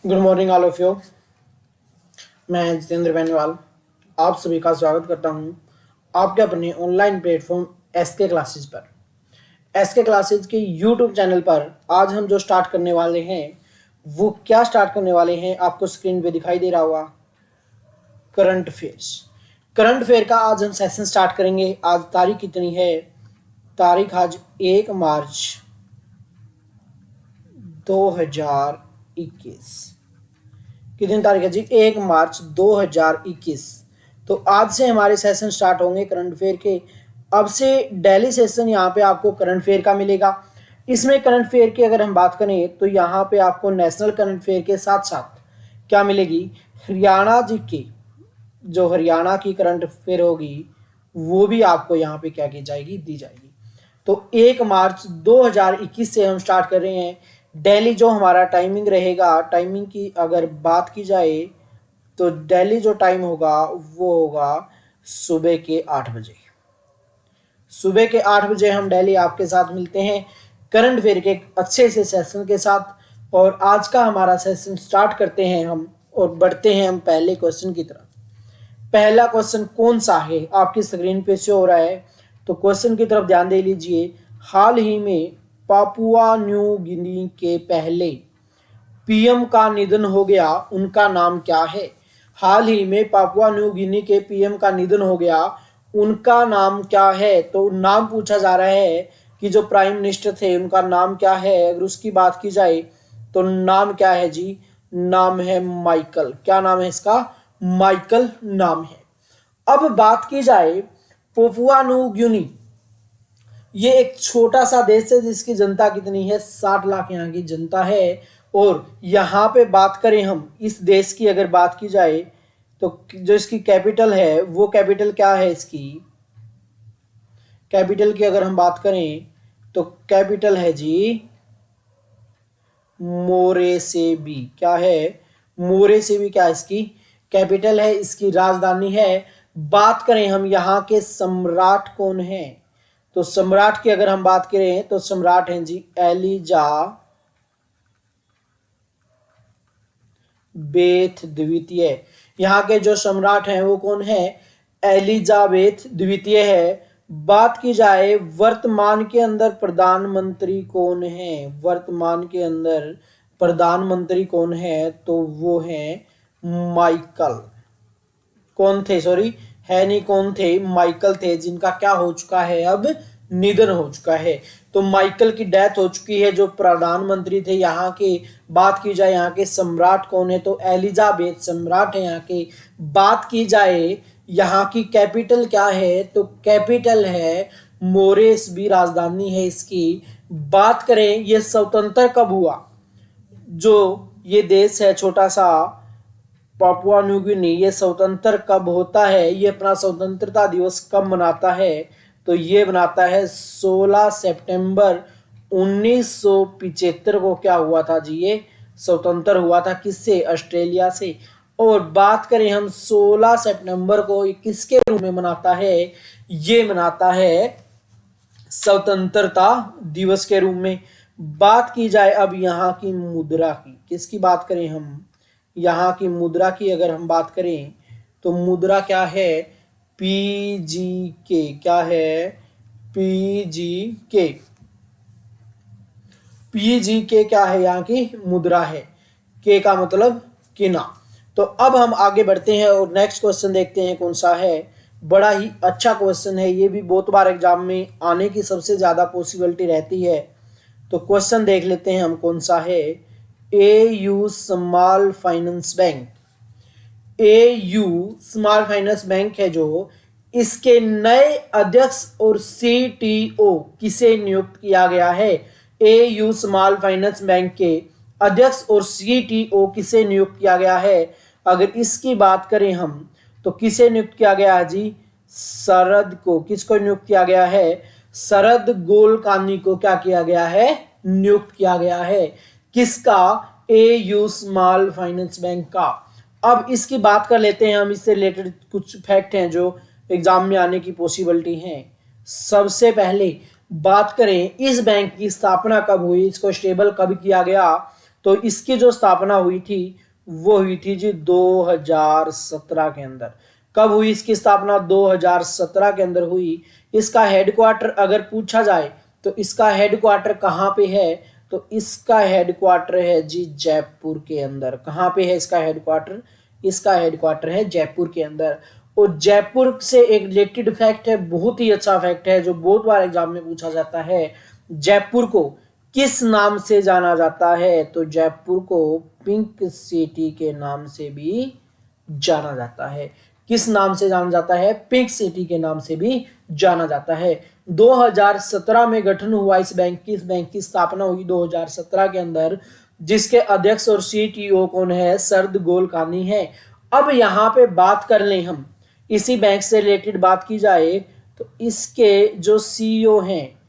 Good morning all of you. मैं जितेंद्र बेनीवाल आप सभी का स्वागत करता हूं आपके अपने ऑनलाइन प्लेटफॉर्म एसके क्लासेस पर। एसके क्लासेस के यूट्यूब चैनल पर आज हम जो स्टार्ट करने वाले हैं वो क्या स्टार्ट करने वाले हैं आपको स्क्रीन पे दिखाई दे रहा होगा। Current affairs. करंट अफेयर का आज हम सेशन स्टार्ट करेंगे। आज तारीख कितनी है? तारीख आज 1 मार्च 2021। कितनी तारीख है जी? 1 मार्च 2021। तो आज से हमारे सेशन स्टार्ट होंगे करंट अफेयर के। अब से डेली सेशन यहाँ पे आपको करंट अफेयर का मिलेगा। इसमें करंट अफेयर की अगर हम बात करें तो यहाँ पे आपको नेशनल करंट अफेयर के साथ साथ क्या मिलेगी? हरियाणा जी की जो हरियाणा की करंट अफेयर होगी वो भी आपको यहाँ पे क्या की जाएगी? दी जाएगी। तो 1 मार्च 2021 से हम स्टार्ट कर रहे हैं। डेली जो हमारा टाइमिंग रहेगा, टाइमिंग की अगर बात की जाए तो डेली जो टाइम होगा वो होगा सुबह के 8 बजे। सुबह के 8 बजे हम डेली आपके साथ मिलते हैं करंट अफेयर के एक अच्छे से सेशन के साथ। और आज का हमारा सेशन स्टार्ट करते हैं हम और बढ़ते हैं हम पहले क्वेश्चन की तरफ। पहला क्वेश्चन कौन सा है आपकी स्क्रीन पे शो हो रहा है, तो क्वेश्चन की तरफ ध्यान दे लीजिए। हाल ही में पापुआ न्यू गिनी के पहले पीएम का निधन हो गया, उनका नाम क्या है? हाल ही में पापुआ न्यू गिनी के पीएम का निधन हो गया, उनका नाम क्या है? तो नाम पूछा जा रहा है कि जो प्राइम मिनिस्टर थे उनका नाम क्या है। अगर उसकी बात की जाए तो नाम क्या है जी? नाम है माइकल। क्या नाम है इसका? माइकल नाम है। अब बात की जाए पापुआ न्यू गिनी, ये एक छोटा सा देश है जिसकी जनता कितनी है? 60 लाख यहाँ की जनता है। और यहाँ पे बात करें हम इस देश की अगर बात की जाए तो जो इसकी कैपिटल है वो कैपिटल क्या है? इसकी कैपिटल की अगर हम बात करें तो कैपिटल है जी मोरेसेबी। क्या है? मोरेसेबी क्या इसकी कैपिटल है? इसकी राजधानी है। बात करें हम यहाँ के सम्राट कौन है, तो सम्राट की अगर हम बात करें तो सम्राट हैं जी एलिजाबेथ द्वितीय। यहाँ के जो सम्राट हैं वो कौन है? एलिजाबेथ द्वितीय है। बात की जाए वर्तमान के अंदर प्रधानमंत्री कौन है? वर्तमान के अंदर प्रधानमंत्री कौन है? तो वो है माइकल। कौन थे? सॉरी, है नहीं, कौन थे? माइकल थे, जिनका क्या हो चुका है? अब निधन हो चुका है। तो माइकल की डेथ हो चुकी है जो प्रधानमंत्री थे यहाँ के। बात की जाए यहाँ के सम्राट कौन है, तो एलिजाबेथ सम्राट है यहाँ के। बात की जाए यहाँ की कैपिटल क्या है, तो कैपिटल है मोरेस्बी, राजधानी है इसकी। बात करें ये स्वतंत्र कब हुआ, जो ये देश है छोटा सा पापुआ न्यू गिनी, ये स्वतंत्र कब होता है? ये अपना स्वतंत्रता दिवस कब मनाता है? तो ये मनाता है 16 सितंबर 1975 को। क्या हुआ था जी? ये स्वतंत्र हुआ था। किससे? ऑस्ट्रेलिया से। और बात करें हम 16 सितंबर को किसके रूप में मनाता है? ये मनाता है स्वतंत्रता दिवस के रूप में। बात की जाए अब यहाँ की मुद्रा की, किसकी बात करें हम? यहाँ की मुद्रा की अगर हम बात करें तो मुद्रा क्या है? PGK। क्या है? PGK। PGK क्या है? यहाँ की मुद्रा है। के का मतलब किना। तो अब हम आगे बढ़ते हैं और नेक्स्ट क्वेश्चन देखते हैं कौन सा है। बड़ा ही अच्छा क्वेश्चन है, ये भी बहुत बार एग्जाम में आने की सबसे ज़्यादा पॉसिबिलिटी रहती है। तो क्वेश्चन देख लेते हैं हम कौन सा है। AU small finance bank, AU small finance bank है जो, इसके नए अध्यक्ष और CTO किसे नियुक्त किया गया है? AU स्मॉल फाइनेंस बैंक के अध्यक्ष और CTO किसे नियुक्त किया गया है? अगर इसकी बात करें हम तो किसे नियुक्त किया गया है जी? शरद को। किसको नियुक्त किया गया है? शरद गोलकानी को क्या किया गया है? नियुक्त किया गया है। किसका? AU स्मॉल फाइनेंस बैंक का। अब इसकी बात कर लेते हैं हम, इससे रिलेटेड कुछ फैक्ट हैं जो एग्जाम में आने की पॉसिबिलिटी हैं। सबसे पहले बात करें इस बैंक की स्थापना कब हुई, इसको स्टेबल कब किया गया, तो इसकी जो स्थापना हुई थी वो हुई थी जी 2017 के अंदर। कब हुई इसकी स्थापना? 2017 के अंदर हुई। इसका हेडक्वार्टर अगर पूछा जाए तो इसका हेडक्वार्टर कहाँ पे है? तो इसका हेडक्वार्टर है जी जयपुर के अंदर। कहाँ पे है इसका हेडक्वार्टर? इसका हेडक्वार्टर है जयपुर के अंदर। और जयपुर से एक रिलेटेड फैक्ट है, बहुत ही अच्छा फैक्ट है जो बहुत बार एग्जाम में पूछा जाता है। जयपुर को किस नाम से जाना जाता है? तो जयपुर को पिंक सिटी के नाम से भी जाना जाता है। किस नाम से जाना जाता है? पिंक सिटी के नाम से भी जाना जाता है। 2017 में गठन हुआ इस बैंक की। इस बैंक की स्थापना हुई 2017 के अंदर, जिसके अध्यक्ष और सीटीओ कौन है? शरद गोलकानी है। अब यहाँ पे बात कर लें हम, इसी बैंक से रिलेटेड बात की जाए तो इसके जो सीईओ हैं,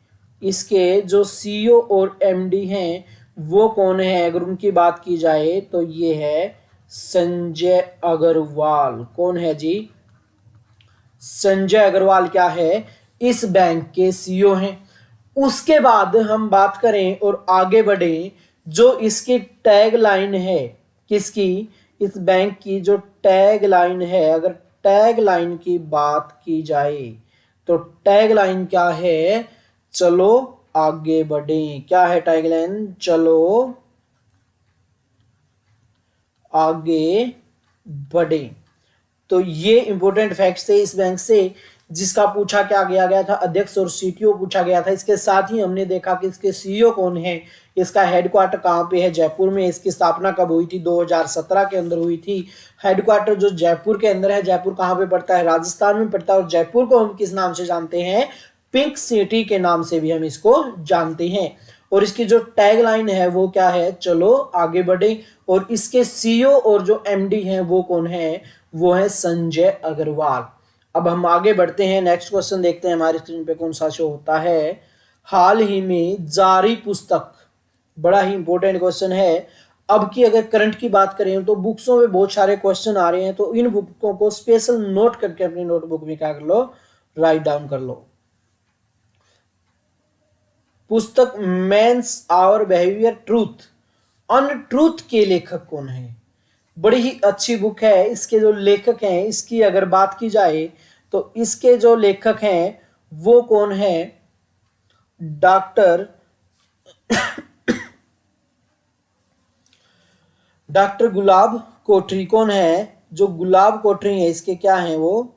इसके जो सीईओ और एमडी हैं वो कौन है? अगर उनकी बात की जाए तो ये है संजय अग्रवाल। कौन है जी? संजय अग्रवाल क्या है? इस बैंक के सीईओ हैं। उसके बाद हम बात करें और आगे बढ़े, जो इसकी टैग लाइन है, किसकी? इस बैंक की जो टैग लाइन है, अगर टैग लाइन की बात की जाए तो टैग लाइन क्या है? चलो आगे बढ़ें। क्या है टैग लाइन? चलो आगे बढ़े। तो ये इंपॉर्टेंट फैक्ट्स थे इस बैंक से, जिसका पूछा क्या गया था? अध्यक्ष और सीटीओ पूछा गया था। इसके साथ ही हमने देखा कि इसके सीईओ कौन है, इसका हेडक्वार्टर कहाँ पे है? जयपुर में। इसकी स्थापना कब हुई थी? 2017 के अंदर हुई थी। हेडक्वार्टर जो जयपुर के अंदर है, जयपुर कहाँ पे पड़ता है? राजस्थान में पड़ता है। और जयपुर को हम किस नाम से जानते हैं? पिंक सिटी के नाम से भी हम इसको जानते हैं। और इसकी जो टैग लाइन है वो क्या है? चलो आगे बढ़े। और इसके सीईओ और जो एमडी हैं वो कौन है? वो है संजय अग्रवाल। अब हम आगे बढ़ते हैं, नेक्स्ट क्वेश्चन देखते हैं हमारी स्क्रीन पे कौन सा शो होता है। हाल ही में जारी पुस्तक, बड़ा ही इंपॉर्टेंट क्वेश्चन है। अब की अगर करंट की बात करें तो बुक्सों में बहुत सारे क्वेश्चन आ रहे हैं, तो इन बुकों को स्पेशल नोट करके अपनी नोटबुक में क्या कर लो? राइट डाउन कर लो। पुस्तक men's our behaviour truth untruth के लेखक कौन है? बड़ी ही अच्छी बुक है। इसके जो लेखक हैं, इसकी अगर बात की जाए तो इसके जो लेखक हैं वो कौन है? डॉक्टर गुलाब कोठरी। कौन है? जो गुलाब कोठरी है, इसके क्या हैं? वो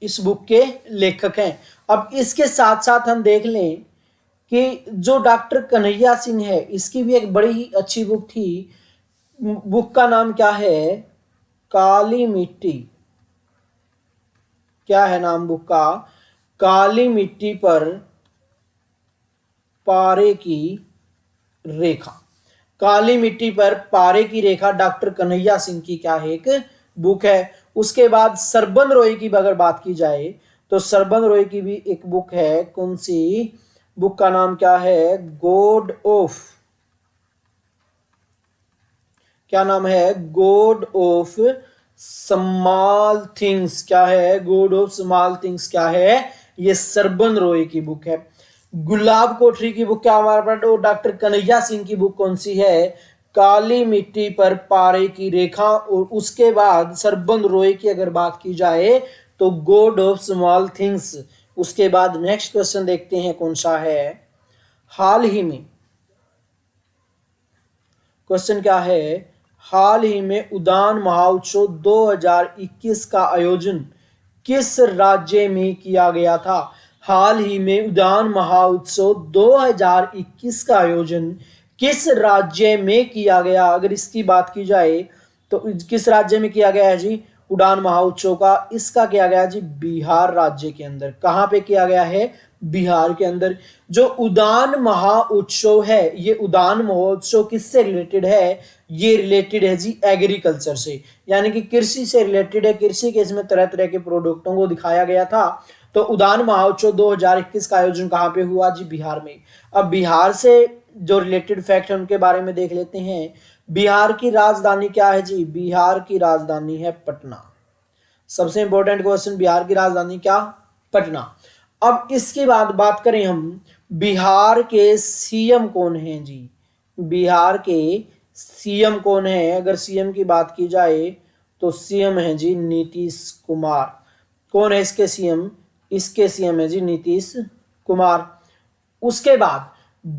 इस बुक के लेखक हैं। अब इसके साथ साथ हम देख लें कि जो डॉक्टर कन्हैया सिंह है, इसकी भी एक बड़ी ही अच्छी बुक थी। बुक का नाम क्या है? काली मिट्टी। क्या है नाम बुक का? काली मिट्टी पर पारे की रेखा। काली मिट्टी पर पारे की रेखा डॉक्टर कन्हैया सिंह की क्या है? एक बुक है। उसके बाद सरबन रॉय की अगर बात की जाए तो सरबन रॉय की भी एक बुक है। कौन सी? बुक का नाम क्या है? गॉड ऑफ, क्या नाम है? God of small things. क्या है? गॉड ऑफ स्मॉल थिंग्स क्या है? ये सरबन रॉय की बुक है। गुलाब कोठरी की बुक क्या हमारे पास? और डॉक्टर कन्हैया सिंह की बुक कौन सी है? काली मिट्टी पर पारे की रेखा। और उसके बाद सरबन रॉय की अगर बात की जाए तो गॉड ऑफ स्मॉल थिंग्स। उसके बाद नेक्स्ट क्वेश्चन देखते हैं कौन सा है। हाल ही में, क्वेश्चन क्या है? हाल ही में उड़ान महोत्सव 2021 का आयोजन किस राज्य में किया गया था? हाल ही में उड़ान महोत्सव 2021 का आयोजन किस राज्य में किया गया? अगर इसकी बात की जाए तो किस राज्य में किया गया है जी उड़ान महोत्सव का? इसका किया गया जी बिहार राज्य के अंदर। कहाँ पे किया गया है? बिहार के अंदर। जो उड़ान महोत्सव है, ये उड़ान महोत्सव किससे रिलेटेड है? ये रिलेटेड है जी एग्रीकल्चर से, यानी कि कृषि से रिलेटेड है। कृषि के इसमें तरह तरह के प्रोडक्टों को दिखाया गया था। तो उड़ान महोत्सव 2021 का आयोजन कहाँ पे हुआ जी? बिहार में। अब बिहार से जो रिलेटेड फैक्ट है उनके बारे में देख लेते हैं। बिहार की राजधानी क्या है जी? बिहार की राजधानी है पटना। सबसे इंपॉर्टेंट क्वेश्चन, बिहार की राजधानी क्या? पटना। अब इसके बाद बात करें हम, बिहार के सीएम कौन हैं जी? बिहार के सीएम कौन है? अगर सीएम की बात की जाए तो सीएम है जी नीतीश कुमार। कौन है इसके सीएम? इसके सीएम है जी नीतीश कुमार। उसके बाद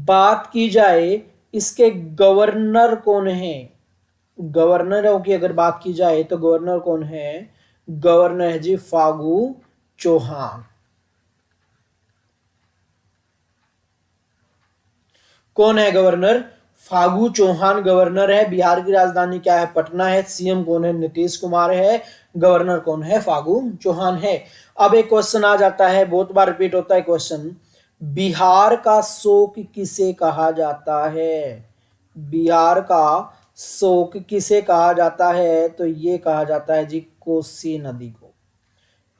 बात की जाए इसके गवर्नर कौन है? गवर्नरों की अगर बात की जाए तो गवर्नर कौन है? गवर्नर है जी फागू चौहान। कौन है गवर्नर? फागू चौहान गवर्नर है। बिहार की राजधानी क्या है? पटना है। सीएम कौन है? नीतीश कुमार है। गवर्नर कौन है? फागू चौहान है। अब एक क्वेश्चन आ जाता है, बहुत बार रिपीट होता है क्वेश्चन, बिहार का शोक किसे कहा जाता है? बिहार का शोक किसे कहा जाता है? तो ये कहा जाता है जी कोसी नदी को।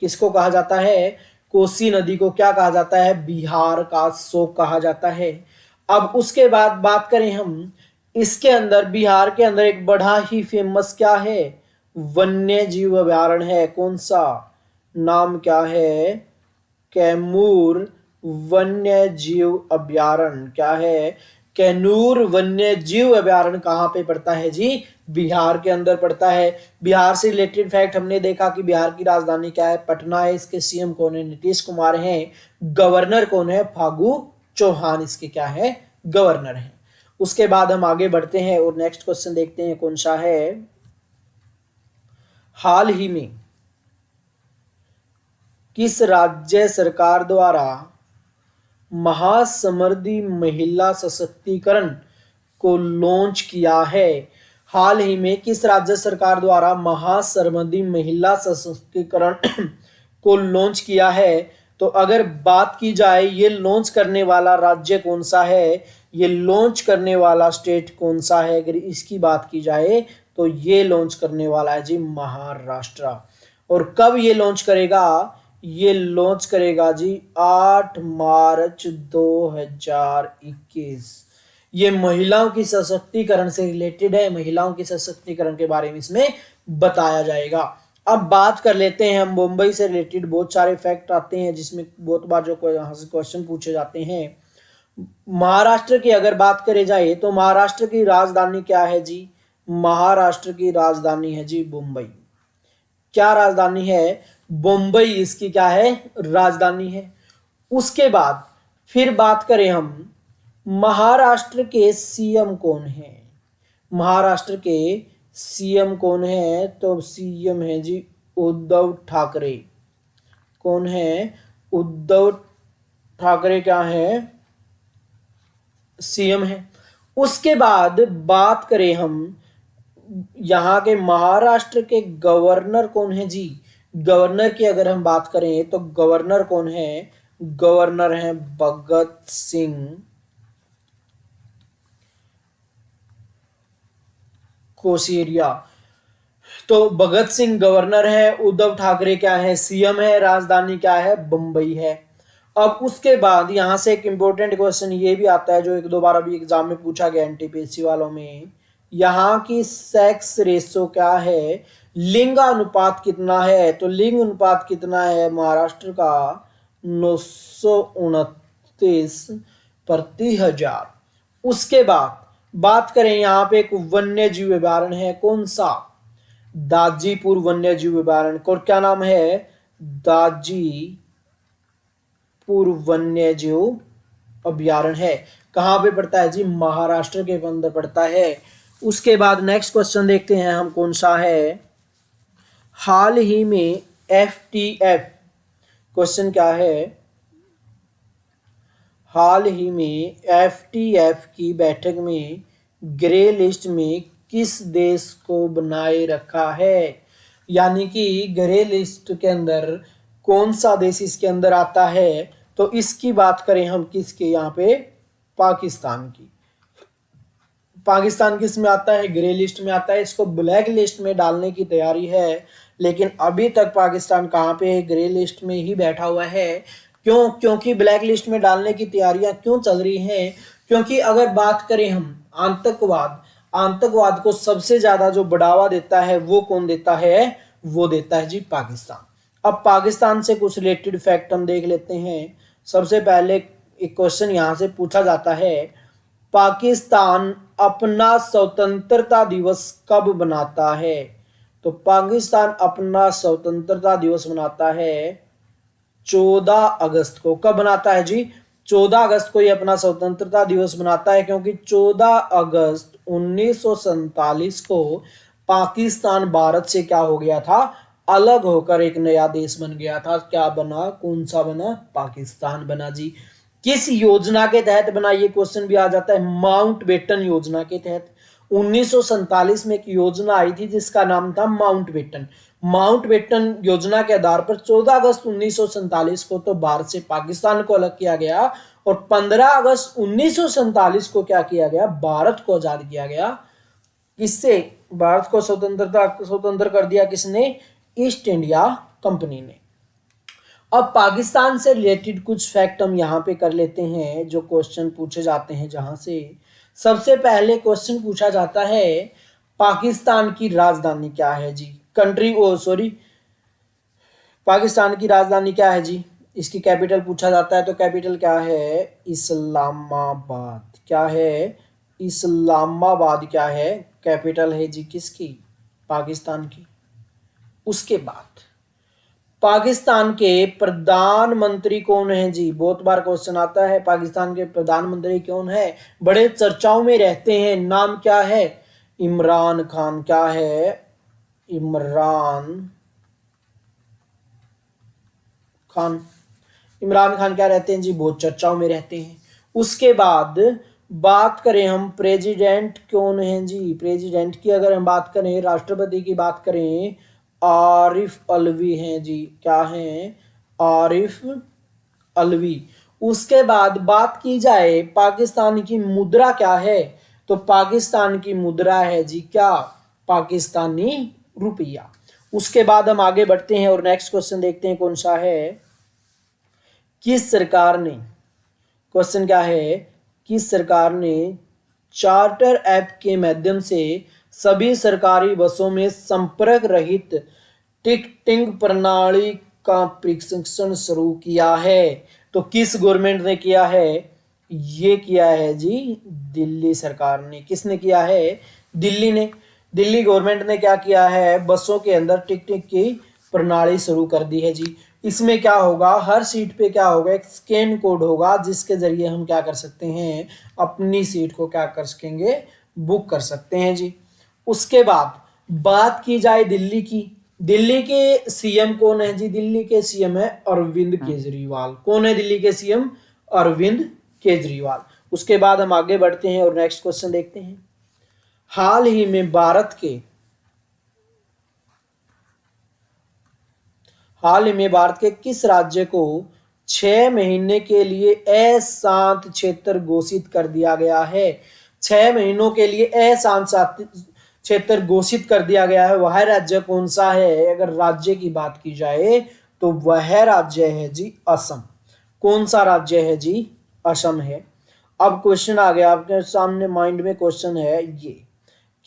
किसको कहा जाता है? कोसी नदी को क्या कहा जाता है? बिहार का शोक कहा जाता है। अब उसके बाद बात करें हम, इसके अंदर बिहार के अंदर एक बड़ा ही फेमस क्या है? वन्य जीव अभयारण्य है। कौन सा? नाम क्या है? कैमूर वन्य जीव अभयारण्य। क्या है? कैमूर वन्य जीव अभयारण्य कहाँ पे पड़ता है जी? बिहार के अंदर पड़ता है। बिहार से रिलेटेड फैक्ट हमने देखा कि बिहार की राजधानी क्या है? पटना है। इसके सीएम कौन है? नीतीश कुमार हैं। गवर्नर कौन है? फागू चौहान इसके क्या है? गवर्नर है। उसके बाद हम आगे बढ़ते हैं और नेक्स्ट क्वेश्चन देखते हैं कौन सा है। हाल ही में किस राज्य सरकार द्वारा महासमृद्धि महिला सशक्तिकरण को लॉन्च किया है? हाल ही में किस राज्य सरकार द्वारा महासमृद्धि महिला सशक्तिकरण को लॉन्च किया है? तो अगर बात की जाए ये लॉन्च करने वाला राज्य कौन सा है, ये लॉन्च करने वाला स्टेट कौन सा है, अगर इसकी बात की जाए तो ये लॉन्च करने वाला है जी महाराष्ट्र। और कब ये लॉन्च करेगा? ये लॉन्च करेगा जी 8 मार्च 2021। ये महिलाओं की सशक्तिकरण से रिलेटेड है। महिलाओं की सशक्तिकरण के बारे में इसमें बताया जाएगा। अब बात कर लेते हैं हम मुंबई से रिलेटेड, बहुत सारे फैक्ट आते हैं जिसमें बहुत बार जो यहाँ से क्वेश्चन पूछे जाते हैं। महाराष्ट्र की अगर बात करें जाए तो महाराष्ट्र की राजधानी क्या है जी? महाराष्ट्र की राजधानी है जी मुंबई। क्या राजधानी है? मुंबई इसकी क्या है? राजधानी है। उसके बाद फिर बात करें हम, महाराष्ट्र के सीएम कौन है? महाराष्ट्र के सीएम कौन है? तो सीएम है जी उद्धव ठाकरे। कौन है? उद्धव ठाकरे क्या है? सीएम है। उसके बाद बात करें हम, यहाँ के महाराष्ट्र के गवर्नर कौन है जी? गवर्नर की अगर हम बात करें तो गवर्नर कौन है? गवर्नर है भगत सिंह कोशियारिया। तो भगत सिंह गवर्नर है, उद्धव ठाकरे क्या है? सीएम है। राजधानी क्या है? बंबई है। अब उसके बाद यहां से एक इंपॉर्टेंट क्वेश्चन ये भी आता है जो एक दो बार अभी एग्जाम में पूछा गया एनटीपीसी वालों में, यहाँ की सेक्स रेशो क्या है? लिंग अनुपात कितना है? तो लिंग अनुपात कितना है महाराष्ट्र का? 929 प्रति हजार। उसके बाद बात करें यहाँ पे एक वन्य जीव अभयारण्य है। कौन सा? दाजीपुर वन्य जीव अभयारण्य। और क्या नाम है? दाजीपुर वन्य जीव अभयारण्य है। कहाँ पे पड़ता है जी? महाराष्ट्र के अंदर पड़ता है। उसके बाद नेक्स्ट क्वेश्चन देखते हैं हम कौन सा है। हाल ही में एफटीएफ, क्वेश्चन क्या है? हाल ही में एफटीएफ की बैठक में ग्रे लिस्ट में किस देश को बनाए रखा है? यानी कि ग्रे लिस्ट के अंदर कौन सा देश इसके अंदर आता है? तो इसकी बात करें हम किसके, यहाँ पे पाकिस्तान की। पाकिस्तान किस में आता है? ग्रे लिस्ट में आता है। इसको ब्लैक लिस्ट में डालने की तैयारी है, लेकिन अभी तक पाकिस्तान कहाँ पे है? ग्रे लिस्ट में ही बैठा हुआ है। क्यों? क्योंकि ब्लैक लिस्ट में डालने की तैयारियां क्यों चल रही हैं? क्योंकि अगर बात करें हम आतंकवाद, आतंकवाद को सबसे ज्यादा जो बढ़ावा देता है वो कौन देता है? वो देता है जी पाकिस्तान। अब पाकिस्तान से कुछ रिलेटेड फैक्ट हम देख लेते हैं। सबसे पहले एक क्वेश्चन यहाँ से पूछा जाता है, पाकिस्तान अपना स्वतंत्रता दिवस कब मनाता है? तो पाकिस्तान अपना स्वतंत्रता दिवस मनाता है 14 अगस्त को। कब मनाता है जी? 14 अगस्त को ये अपना स्वतंत्रता दिवस मनाता है, क्योंकि 14 अगस्त 1947 को पाकिस्तान भारत से क्या हो गया था? अलग होकर एक नया देश बन गया था। क्या बना? कौन सा बना? पाकिस्तान बना जी। किस योजना के तहत बना? ये क्वेश्चन भी आ जाता है। माउंटबेटन योजना के तहत 1947 में एक योजना आई थी जिसका नाम था माउंटबेटन। माउंटबेटन योजना के आधार पर 14 अगस्त 1947 को तो भारत से पाकिस्तान को अलग किया गया, और 15 अगस्त 1947 को क्या किया गया? भारत को आजाद किया गया। किससे? भारत को स्वतंत्र कर दिया किसने? ईस्ट इंडिया कंपनी ने। अब पाकिस्तान से रिलेटेड कुछ फैक्ट हम यहाँ पे कर लेते हैं, जो क्वेश्चन पूछे जाते हैं। जहां से सबसे पहले क्वेश्चन पूछा जाता है, पाकिस्तान की राजधानी क्या है जी? पाकिस्तान की राजधानी क्या है जी? इसकी कैपिटल पूछा जाता है, तो कैपिटल क्या है? इस्लामाबाद। क्या है? इस्लामाबाद क्या है? कैपिटल है जी किसकी? पाकिस्तान की। उसके बाद पाकिस्तान के प्रधानमंत्री कौन है जी? बहुत बार क्वेश्चन आता है, पाकिस्तान के प्रधानमंत्री कौन है? बड़े चर्चाओं में रहते हैं। नाम क्या है? इमरान खान। क्या है? इमरान खान। इमरान खान क्या रहते हैं जी? बहुत चर्चाओं में रहते हैं। उसके बाद बात करें हम, प्रेसिडेंट कौन है जी? प्रेसिडेंट की अगर हम बात करें, राष्ट्रपति की बात करें, आरिफ अलवी हैं जी। क्या हैं? आरिफ अलवी। उसके बाद बात की जाए पाकिस्तान की मुद्रा क्या है, तो पाकिस्तान की मुद्रा है जी क्या? पाकिस्तानी रुपया। उसके बाद हम आगे बढ़ते हैं और नेक्स्ट क्वेश्चन देखते हैं कौन सा है। किस सरकार ने, क्वेश्चन क्या है, किस सरकार ने चार्टर ऐप के माध्यम से सभी सरकारी बसों में संपर्क रहित टिकटिंग प्रणाली का परीक्षण शुरू किया है? तो किस गवर्नमेंट ने किया है? ये किया है जी दिल्ली सरकार ने। किसने किया है? दिल्ली ने। दिल्ली गवर्नमेंट ने क्या किया है? बसों के अंदर टिकटिंग की प्रणाली शुरू कर दी है जी। इसमें क्या होगा? हर सीट पे क्या होगा? एक स्कैन कोड होगा, जिसके जरिए हम क्या कर सकते हैं? अपनी सीट को क्या कर सकेंगे? बुक कर सकते हैं जी। उसके बाद बात की जाए दिल्ली की, दिल्ली के सीएम कौन है जी? दिल्ली के सीएम है अरविंद केजरीवाल। कौन है दिल्ली के सीएम? अरविंद केजरीवाल। उसके बाद हम आगे बढ़ते हैं और नेक्स्ट क्वेश्चन देखते हैं। हाल ही में भारत के किस राज्य को 6 महीने के लिए अशांत क्षेत्र घोषित कर दिया गया है? 6 महीनों के लिए अशांत क्षेत्र घोषित कर दिया गया है। वह राज्य कौन सा है? अगर राज्य की बात की जाए तो वह राज्य है जी असम। कौन सा राज्य है जी? असम है। अब क्वेश्चन आ गया आपके सामने, माइंड में क्वेश्चन है ये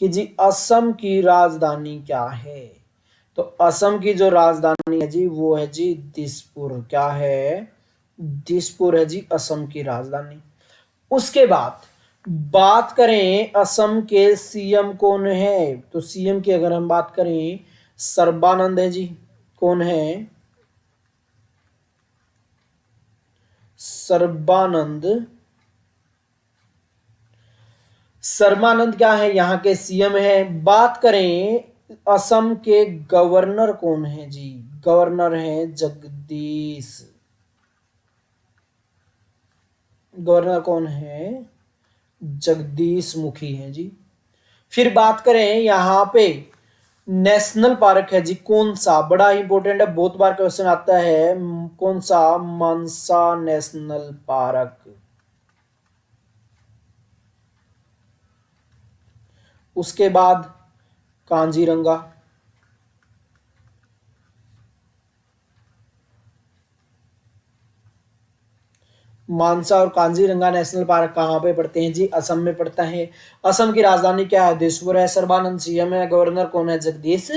कि जी असम की राजधानी क्या है? तो असम की जो राजधानी है जी वो है जी दिसपुर। क्या है? दिसपुर है जी असम की राजधानी। उसके बाद बात करें असम के सीएम कौन है, तो सीएम की अगर हम बात करें, सर्बानंद है जी। कौन है? सर्बानंद। सर्बानंद क्या है? यहाँ के सीएम है। बात करें असम के गवर्नर कौन है जी? गवर्नर है जगदीश। गवर्नर कौन है? जगदीश मुखी है जी। फिर बात करें यहाँ पे नेशनल पार्क है जी कौन सा? बड़ा इंपॉर्टेंट है, बहुत बार क्वेश्चन आता है। कौन सा? मानसा नेशनल पार्क। उसके बाद कांजीरंगा। मानसा और कांजीरंगा नेशनल पार्क कहाँ पे पड़ते हैं जी? असम में पड़ता है। असम की राजधानी क्या है? दिसपुर है। सर्बानंद सीएम है। गवर्नर कौन है? जगदीश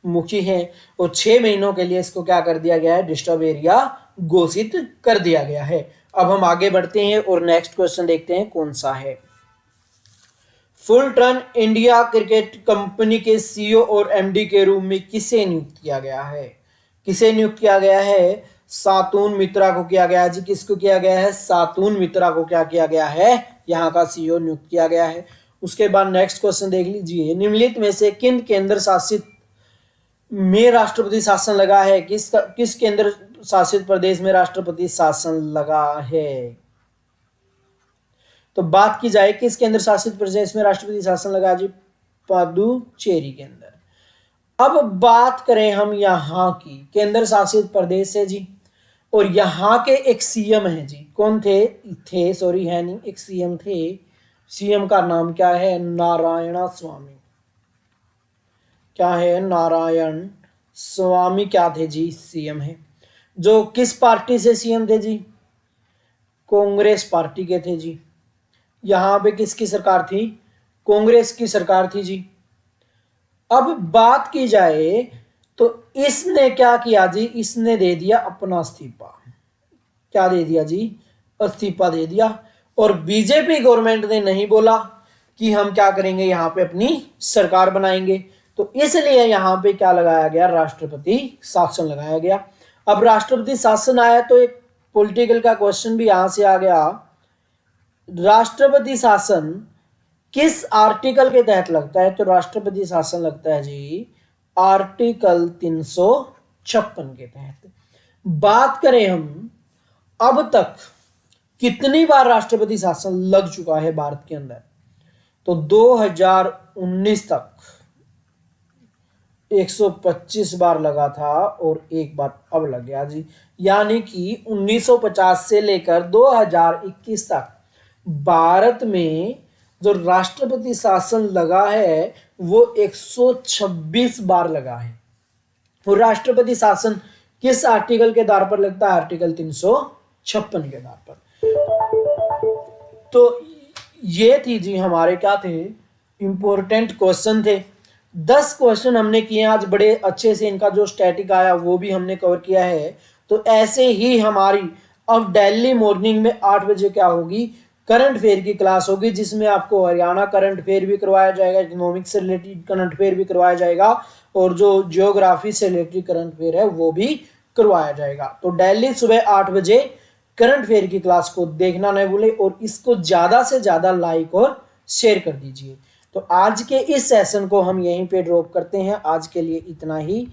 मुखी हैं और 6 महीनों के लिए इसको क्या कर दिया गया है, डिस्टर्ब एरिया घोषित कर दिया गया है। अब हम आगे बढ़ते हैं और नेक्स्ट क्वेश्चन देखते हैं कौन सा है। फुलटन इंडिया क्रिकेट कंपनी के सीईओ और एमडी के रूप में किसे नियुक्त किया गया है? किसे नियुक्त किया गया है? सातून मित्रा को किया गया है जी। किसको किया गया है? सातून मित्रा को क्या किया गया है, यहाँ का सीईओ नियुक्त किया गया है। उसके बाद नेक्स्ट क्वेश्चन देख लीजिए, निम्नलिखित में से किन केंद्र शासित में राष्ट्रपति शासन लगा है? किस केंद्र शासित प्रदेश में राष्ट्रपति शासन लगा है? तो बात की जाए किस केंद्र शासित प्रदेश में राष्ट्रपति शासन लगा जी? पुदुचेरी के अंदर। अब बात करें हम यहाँ की, केंद्र शासित प्रदेश है जी और यहाँ के एक सीएम है जी। कौन थे सॉरी है नहीं, एक सीएम थे। सीएम का नाम क्या है? नारायण स्वामी। क्या है? नारायण स्वामी क्या थे जी? सीएम है। जो किस पार्टी से सीएम थे जी? कांग्रेस पार्टी के थे जी। यहाँ पे किसकी सरकार थी? कांग्रेस की सरकार थी जी। अब बात की जाए तो इसने क्या किया जी? इसने दे दिया अपना इस्तीफा। क्या दे दिया जी? इस्तीफा दे दिया। और बीजेपी गवर्नमेंट ने नहीं बोला कि हम क्या करेंगे, यहाँ पे अपनी सरकार बनाएंगे, तो इसलिए यहाँ पे क्या लगाया गया? राष्ट्रपति शासन लगाया गया। अब राष्ट्रपति शासन आया तो एक पॉलिटिकल का क्वेश्चन भी यहां से आ गया, राष्ट्रपति शासन किस आर्टिकल के तहत लगता है? तो राष्ट्रपति शासन लगता है जी आर्टिकल 356 के तहत। बात करें हम अब तक कितनी बार राष्ट्रपति शासन लग चुका है भारत के अंदर, तो 2019 तक 125 बार लगा था और एक बार अब लग गया जी। यानी कि 1950 से लेकर 2021 तक भारत में जो राष्ट्रपति शासन लगा है वो 126 बार लगा है। और राष्ट्रपति शासन किस आर्टिकल के आधार पर लगता है? आर्टिकल 356 के आधार पर। तो ये थी जी हमारे क्या थे, इंपॉर्टेंट क्वेश्चन थे। 10 क्वेश्चन हमने किए आज, बड़े अच्छे से इनका जो स्टैटिक आया वो भी हमने कवर किया है। तो ऐसे ही हमारी अब डेली मॉर्निंग में 8 बजे क्या होगी, करंट अफेयर की क्लास होगी, जिसमें आपको हरियाणा करंट अफेयर भी करवाया जाएगा, इकोनॉमिक्स से रिलेटेड करंट अफेयर भी करवाया जाएगा और जो जियोग्राफी से रिलेटेड करंट अफेयर है वो भी करवाया जाएगा। तो डेली सुबह 8 बजे करंट अफेयर की क्लास को देखना नहीं भूले और इसको ज़्यादा से ज़्यादा लाइक और शेयर कर दीजिए। तो आज के इस सेशन को हम यहीं पे ड्रॉप करते हैं। आज के लिए इतना ही।